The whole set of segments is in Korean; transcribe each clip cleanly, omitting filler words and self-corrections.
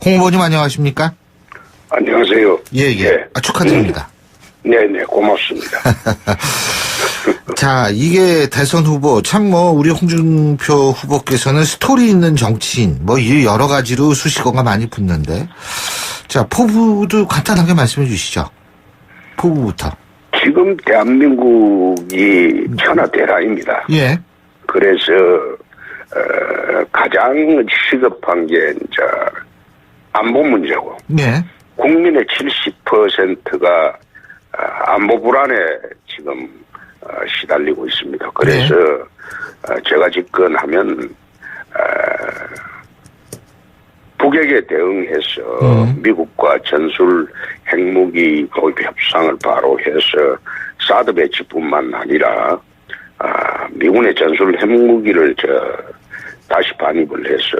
홍 후보님 안녕하십니까? 안녕하세요. 예. 네. 축하드립니다. 네네, 고맙습니다. 자, 이게 대선 후보, 우리 홍준표 후보께서는 스토리 있는 정치인, 여러 가지로 수식어가 많이 붙는데. 자, 포부도 간단하게 말씀해 주시죠. 포부부터. 지금 대한민국이 천하대란입니다. 예. 그래서, 가장 시급한 게, 안보 문제고. 예. 국민의 70%가 안보 불안에 지금 시달리고 있습니다. 그래서 제가 집권하면 북에게 대응해서 미국과 전술 핵무기 도입 협상을 바로 해서 사드 배치뿐만 아니라 미군의 전술 핵무기를 다시 반입을 해서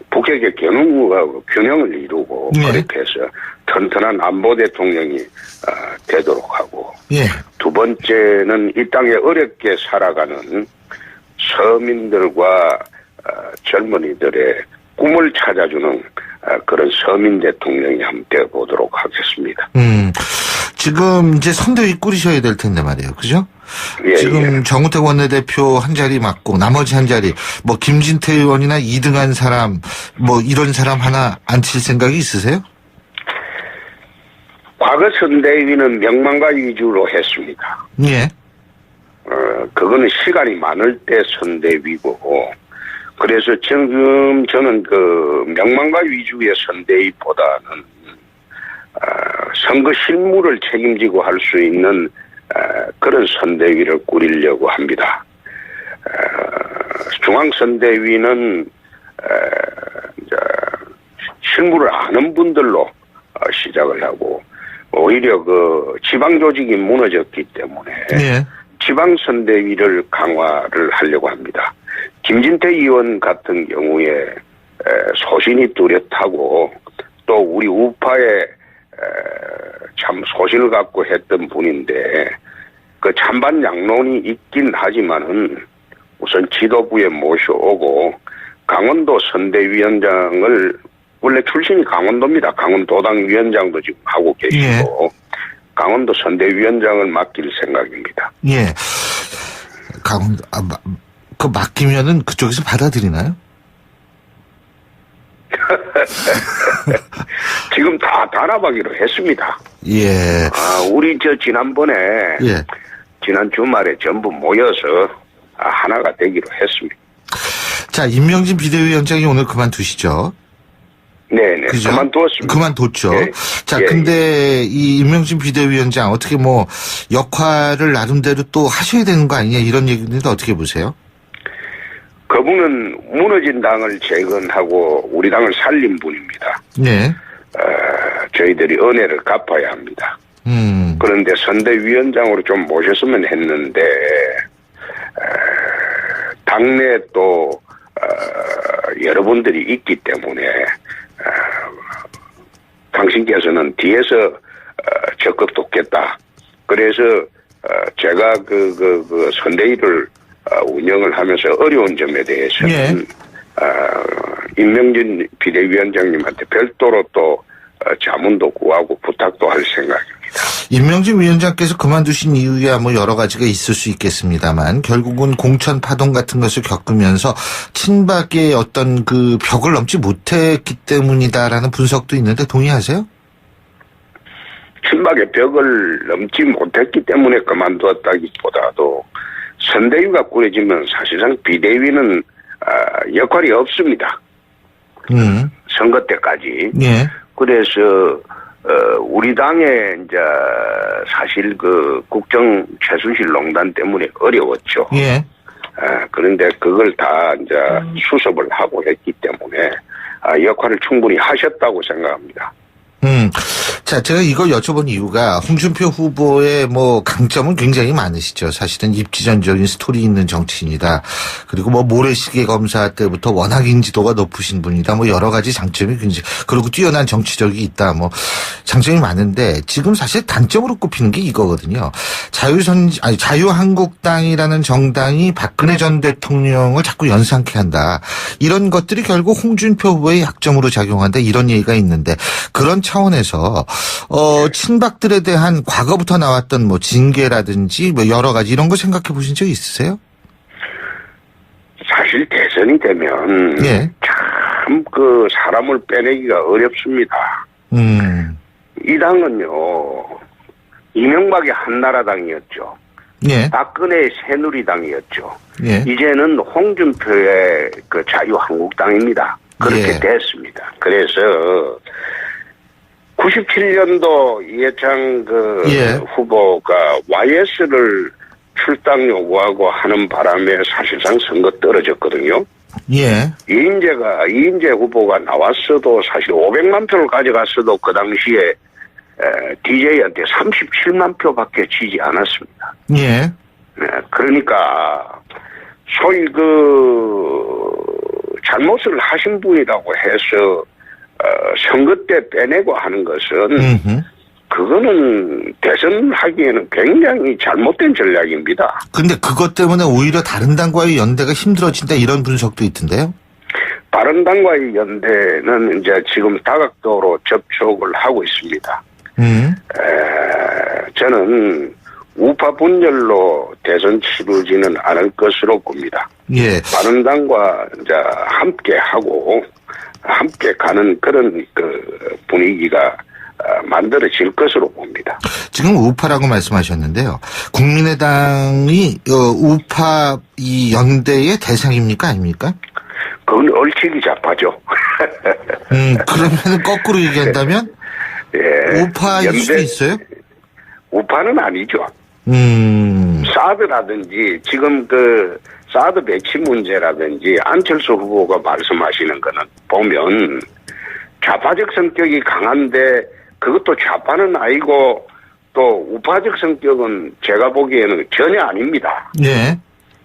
북핵의 균형을 이루고 그렇게 해서 튼튼한 안보 대통령이 되도록 하고 두 번째는 이 땅에 어렵게 살아가는 서민들과 젊은이들의 꿈을 찾아주는 그런 서민 대통령이 한번 되어보도록 하겠습니다. 지금 이제 선대위 꾸리셔야 될 텐데 말이에요. 그죠? 지금 정우택 원내대표 한 자리 맡고 나머지 한 자리 김진태 의원이나 2등한 사람 이런 사람 하나 앉힐 생각이 있으세요? 과거 선대위는 명망가 위주로 했습니다. 예. 그거는 시간이 많을 때 선대위고 그래서 지금 저는 명망가 위주의 선대위보다는 선거 실무를 책임지고 할 수 있는 그런 선대위를 꾸리려고 합니다. 중앙선대위는 실무를 아는 분들로 시작을 하고 오히려 지방 조직이 무너졌기 때문에 지방선대위를 강화를 하려고 합니다. 김진태 의원 같은 경우에 소신이 뚜렷하고 또 우리 우파에 참 소신을 갖고 했던 분인데 찬반 양론이 있긴 하지만은 우선 지도부에 모셔오고 강원도 선대위원장을 원래 출신이 강원도입니다. 강원도당 위원장도 지금 하고 계시고 강원도 선대위원장을 맡길 생각입니다. 예. 강원도 맡기면은 그쪽에서 받아들이나요? 지금 다 단합하기로 했습니다. 예. 우리 지난번에 지난 주말에 전부 모여서 하나가 되기로 했습니다. 자, 임명진 비대위원장이 오늘 그만두시죠? 네네. 그죠? 그만두었습니다. 그만뒀죠. 자, 근데 이 임명진 비대위원장 어떻게 역할을 나름대로 또 하셔야 되는 거 아니냐 이런 얘기인데 어떻게 보세요? 그분은 무너진 당을 재건하고 우리 당을 살린 분입니다. 저희들이 은혜를 갚아야 합니다. 그런데 선대위원장으로 좀 모셨으면 했는데 당내 또 여러분들이 있기 때문에 당신께서는 뒤에서 적극 돕겠다. 그래서 제가 선대위를 운영을 하면서 어려운 점에 대해서는 임명진 비대위원장님한테 별도로 또 자문도 구하고 부탁도 할 생각입니다. 임명진 위원장께서 그만두신 이유야 여러 가지가 있을 수 있겠습니다만 결국은 공천 파동 같은 것을 겪으면서 친박의 어떤 벽을 넘지 못했기 때문이다라는 분석도 있는데 동의하세요? 친박의 벽을 넘지 못했기 때문에 그만두었다기보다도 선대위가 꾸려지면 사실상 비대위는 역할이 없습니다. 선거 때까지. 그래서 우리 당에 사실 국정 최순실 농단 때문에 어려웠죠. 그런데 그걸 다 수습을 하고 했기 때문에 역할을 충분히 하셨다고 생각합니다. 자, 제가 이걸 여쭤본 이유가 홍준표 후보의 뭐 강점은 굉장히 많으시죠. 사실은 입지전적인 스토리 있는 정치인이다. 그리고 뭐 모래시계 검사 때부터 워낙 인지도가 높으신 분이다. 뭐 여러 가지 장점이 굉장히, 그리고 뛰어난 정치력이 있다. 뭐 장점이 많은데 지금 사실 단점으로 꼽히는 게 이거거든요. 자유한국당이라는 정당이 박근혜 전 대통령을 자꾸 연상케 한다. 이런 것들이 결국 홍준표 후보의 약점으로 작용한다. 이런 얘기가 있는데 그런 차원에서 친박들에 대한 과거부터 나왔던 뭐 징계라든지 뭐 여러 가지 이런 거 생각해 보신 적 있으세요? 사실 대선이 되면 예. 참 그 사람을 빼내기가 어렵습니다. 이 당은요, 이명박의 한나라당이었죠. 예. 박근혜의 새누리당이었죠. 예. 이제는 홍준표의 그 자유한국당입니다. 그렇게 예. 됐습니다. 그래서 97년도 이해창 예. 후보가 YS를 출당 요구하고 하는 바람에 사실상 선거 떨어졌거든요. 예. 이인재 후보가 나왔어도 사실 500만 표를 가져갔어도 그 당시에 DJ한테 37만 표밖에 지지 않았습니다. 예. 네, 그러니까 소위 잘못을 하신 분이라고 해서 선거 때 빼내고 하는 것은 그거는 대선하기에는 굉장히 잘못된 전략입니다. 근데 그것 때문에 오히려 다른 당과의 연대가 힘들어진다 이런 분석도 있던데요? 바른당과의 연대는 이제 지금 다각도로 접촉을 하고 있습니다. 저는 우파 분열로 대선 치르지는 않을 것으로 봅니다. 예. 바른당과 이제 함께 하고 함께 가는 그런 분위기가 만들어질 것으로 봅니다. 지금 우파라고 말씀하셨는데요. 국민의당이 우파 이 연대의 대상입니까 아닙니까? 그건 얼치기 좌파죠. 그러면 거꾸로 얘기한다면 예, 우파일 수도 있어요? 우파는 아니죠. 사드라든지 지금 사드 배치 문제라든지 안철수 후보가 말씀하시는 거는 보면 좌파적 성격이 강한데 그것도 좌파는 아니고 또 우파적 성격은 제가 보기에는 전혀 아닙니다. 예.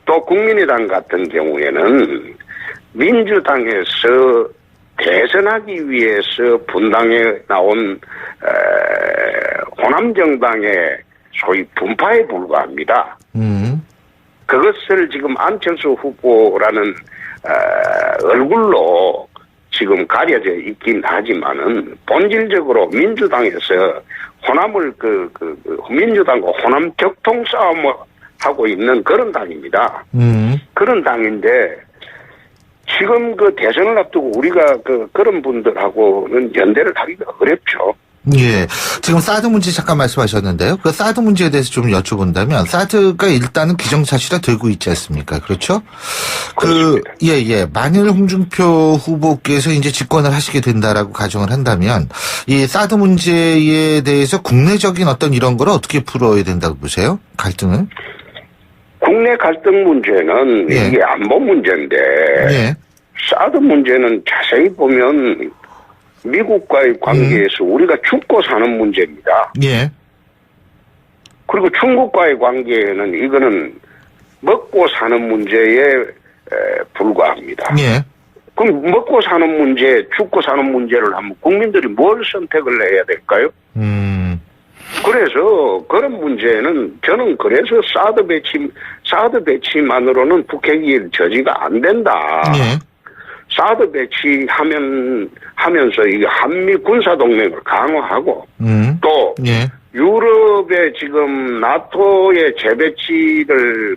또 국민의당 같은 경우에는 민주당에서 대선하기 위해서 분당에 나온 호남정당의 소위 분파에 불과합니다. 그것을 지금 안철수 후보라는 얼굴로 지금 가려져 있긴 하지만은 본질적으로 민주당에서 호남을 민주당과 호남 격통 싸움을 하고 있는 그런 당입니다. 그런 당인데 지금 대선을 앞두고 우리가 그런 분들하고는 연대를 하기가 어렵죠. 예. 지금 사드 문제 잠깐 말씀하셨는데요. 그 사드 문제에 대해서 좀 여쭤본다면, 사드가 일단은 기정사실화 되고 있지 않습니까? 그렇죠? 그렇습니다. 예. 만일 홍준표 후보께서 이제 집권을 하시게 된다라고 가정을 한다면, 이 사드 문제에 대해서 국내적인 어떤 이런 걸 어떻게 풀어야 된다고 보세요? 갈등을? 국내 갈등 문제는 예. 이게 안보 문제인데, 예. 사드 문제는 자세히 보면 미국과의 관계에서 우리가 죽고 사는 문제입니다. 예. 그리고 중국과의 관계에는 이거는 먹고 사는 문제에 불과합니다. 예. 그럼 먹고 사는 문제, 죽고 사는 문제를 하면 국민들이 뭘 선택을 해야 될까요? 그래서 그런 문제는 저는 그래서 사드 배치만으로는 북핵이 저지가 안 된다. 예. 사드 배치하면서 이 한미 군사 동맹을 강화하고 또 예. 유럽의 지금 나토의 재배치를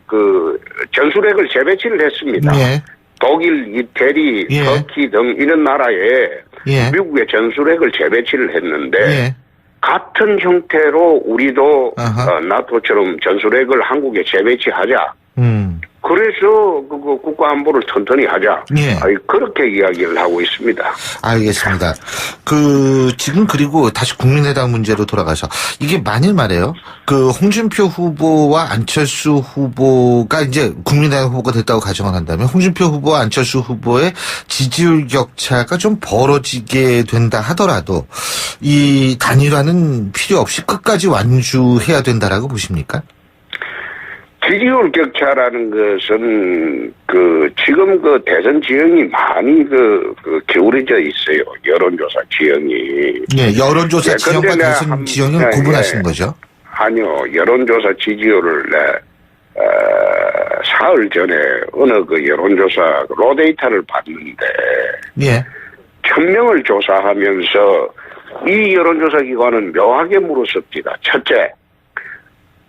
전술핵을 재배치를 했습니다. 예. 독일, 이태리, 예. 터키 등 이런 나라에 예. 미국의 전술핵을 재배치를 했는데 예. 같은 형태로 우리도 아하. 나토처럼 전술핵을 한국에 재배치하자. 그래서 그 국가 안보를 튼튼히 하자. 예. 그렇게 이야기를 하고 있습니다. 알겠습니다. 지금 그리고 다시 국민의당 문제로 돌아가서 이게 만일 말이에요. 홍준표 후보와 안철수 후보가 이제 국민의당 후보가 됐다고 가정을 한다면 홍준표 후보와 안철수 후보의 지지율 격차가 좀 벌어지게 된다 하더라도 이 단일화는 필요 없이 끝까지 완주해야 된다라고 보십니까? 지지율 격차라는 것은 지금 대선 지형이 많이 기울어져 있어요. 여론조사 지형이. 예, 여론조사 지형과 대선 지형을 구분하시는 거죠? 아니요, 여론조사 지지율을 사흘 전에 어느 여론조사 로데이터를 봤는데. 예. 1000명을 조사하면서 이 여론조사 기관은 묘하게 물었습니다. 첫째,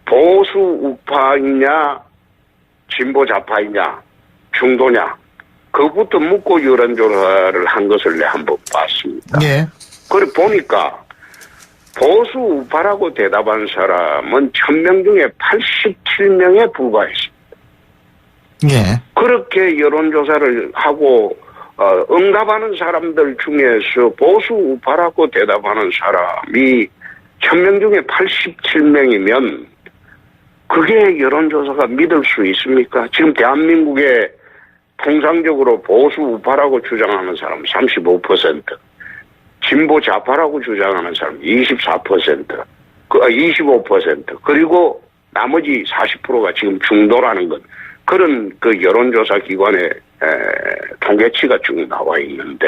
보수 우파이냐, 진보 좌파이냐, 중도냐, 그것부터 묻고 여론조사를 한 것을 한번 봤습니다. 예. 그래 보니까 보수 우파라고 대답한 사람은 1000명 중에 87명에 불과했습니다. 예. 그렇게 여론조사를 하고 응답하는 사람들 중에서 보수 우파라고 대답하는 사람이 1000명 중에 87명이면 그게 여론조사가 믿을 수 있습니까? 지금 대한민국에 통상적으로 보수 우파라고 주장하는 사람 35%, 진보 좌파라고 주장하는 사람 24%, 25%, 그리고 나머지 40%가 지금 중도라는 것. 그런 여론조사 기관의 통계치가 쭉 나와 있는데,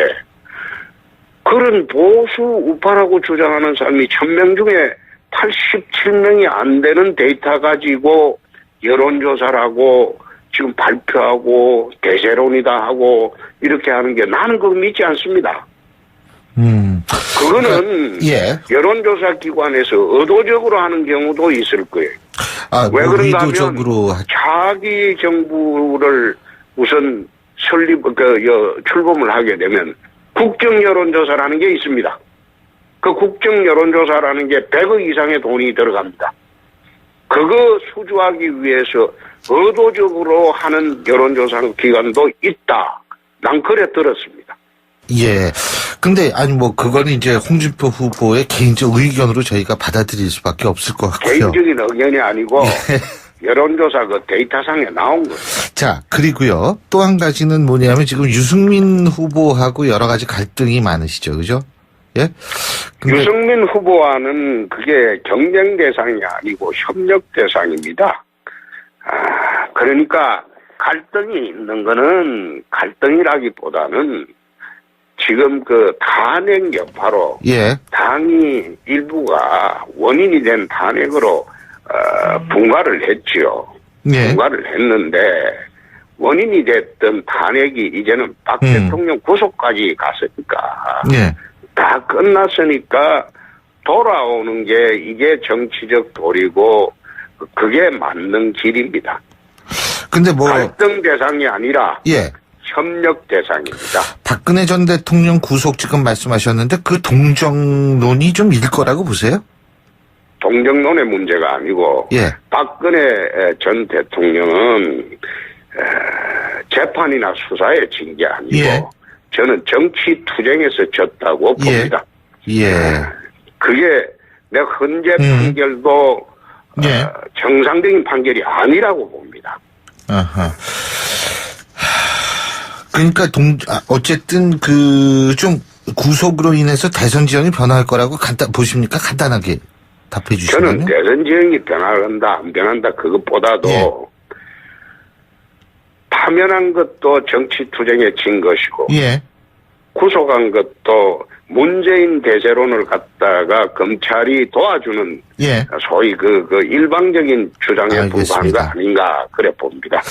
그런 보수 우파라고 주장하는 사람이 1000명 중에 87명이 안 되는 데이터 가지고 여론조사라고 지금 발표하고 대세론이다 하고 이렇게 하는 게 나는 그거 믿지 않습니다. 그거는 예. 여론조사 기관에서 의도적으로 하는 경우도 있을 거예요. 왜 그런가 하면 자기 정부를 우선 출범을 하게 되면 국정여론조사라는 게 있습니다. 그 국정여론조사라는 게 100억 이상의 돈이 들어갑니다. 그거 수주하기 위해서 의도적으로 하는 여론조사 기관도 있다. 난 그래 들었습니다. 예. 근데 그거는 이제 홍준표 후보의 개인적 의견으로 저희가 받아들일 수밖에 없을 것 같고요. 개인적인 의견이 아니고 여론조사 데이터상에 나온 거예요. 자, 그리고요. 또 한 가지는 뭐냐면 지금 유승민 후보하고 여러 가지 갈등이 많으시죠. 그죠? 예? 유승민 후보와는 그게 경쟁 대상이 아니고 협력 대상입니다. 그러니까 갈등이 있는 거는 갈등이라기보다는 지금 탄핵 여파로 예. 당이 일부가 원인이 된 탄핵으로 분가를 했지요. 예. 분가를 했는데 원인이 됐던 탄핵이 이제는 박 대통령 구속까지 갔으니까 예. 다 끝났으니까 돌아오는 게 이게 정치적 도리고 그게 맞는 길입니다. 근데 갈등 대상이 아니라 예. 협력 대상입니다. 박근혜 전 대통령 구속 지금 말씀하셨는데 그 동정론이 좀 일 거라고 보세요? 동정론의 문제가 아니고 예. 박근혜 전 대통령은 재판이나 수사에 진 게 아니고 예. 저는 정치 투쟁에서 졌다고 봅니다. 예. 그게 내 헌재 판결도 예. 정상적인 판결이 아니라고 봅니다. 아하. 그러니까 어쨌든 좀 구속으로 인해서 대선 지형이 변화할 거라고 보십니까? 간단하게 답해 주시면. 저는 대선 지형이 변한다 안 변한다 그것보다도 예. 파면한 것도 정치 투쟁에 진 것이고 예. 구속한 것도 문재인 대세론을 갖다가 검찰이 도와주는 예. 소위 일방적인 주장에 불과한 거 알겠습니다. 아닌가 그래 봅니다.